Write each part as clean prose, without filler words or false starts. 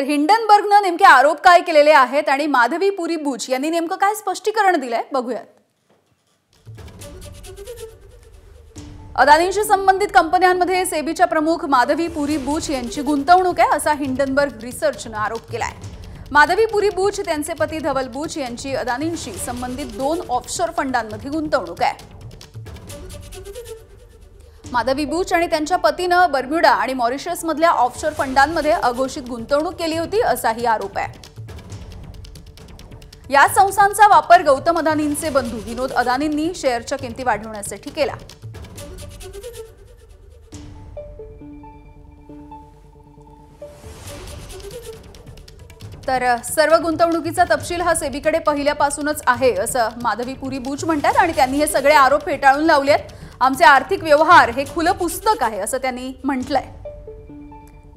तर हिंडनबर्गनं नेमके आरोप काय केलेले आहेत आणि माधवी पुरी बुच यांनी नेमकं काय स्पष्टीकरण दिलंय बघूयात। अदानींशी संबंधित कंपन्यांमध्ये सेबीच्या प्रमुख माधवी पुरी बुच यांची गुंतवणूक आहे असा हिंडनबर्ग रिसर्चनं आरोप केलाय। माधवी पुरी बुच त्यांचे पती धवल बुच यांची अदानींशी संबंधित 2 ऑफशोर फंडांमध्ये गुंतवणूक आहे। माधवी बुच आणि त्यांच्या पतीनं बर्म्युडा आणि मॉरिशस मधल्या ऑफशोर फंडांमध्ये अघोषित गुंतवणूक केली होती असाही आरोप आहे। या संस्थांचा वापर गौतम अदानींचे बंधू विनोद अदानींनी शेअरच्या किमती वाढवण्यासाठी केला। तर सर्व गुंतवणुकीचा तपशील हा सेबीकडे पहिल्यापासूनच आहे असं माधवी पुरी बुच म्हणतात आणि त्यांनी हे सगळे आरोप फेटाळून लावलेत। आमचे आर्थिक व्यवहार हे खुलं पुस्तक आहे असं त्यांनी म्हटलंय।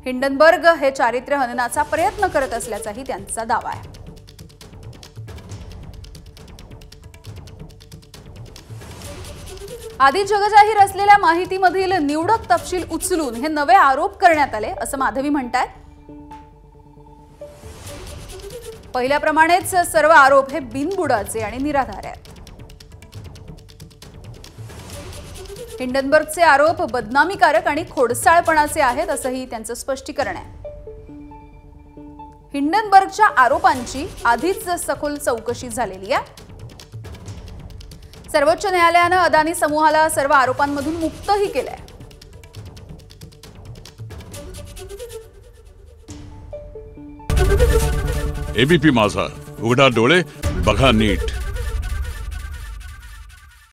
हिंडनबर्ग हे चारित्र्य हननाचा प्रयत्न करत असल्याचाही त्यांचा दावा आहे। आधी जगजाहीर असलेल्या माहितीमधील निवडक तपशील उचलून हे नवे आरोप करण्यात आले असं माधवी म्हणतात। पहिल्याप्रमाणेच सर्व आरोप हे बिनबुडाचे आणि निराधार आहेत। हिंडनबर्गचे आरोप बदनामीकारक आणि खोडसाळपणाचे आहेत असंही त्यांचं स्पष्टीकरण आहे। हिंडनबर्गच्या आरोपांची आधीच सखोल चौकशी झालेली आहे। सर्वोच्च न्यायालयानं अदानी समूहाला सर्व आरोपांमधून मुक्तही केलंय। एबीपी माझा, उघडा डोळे बघा नीट।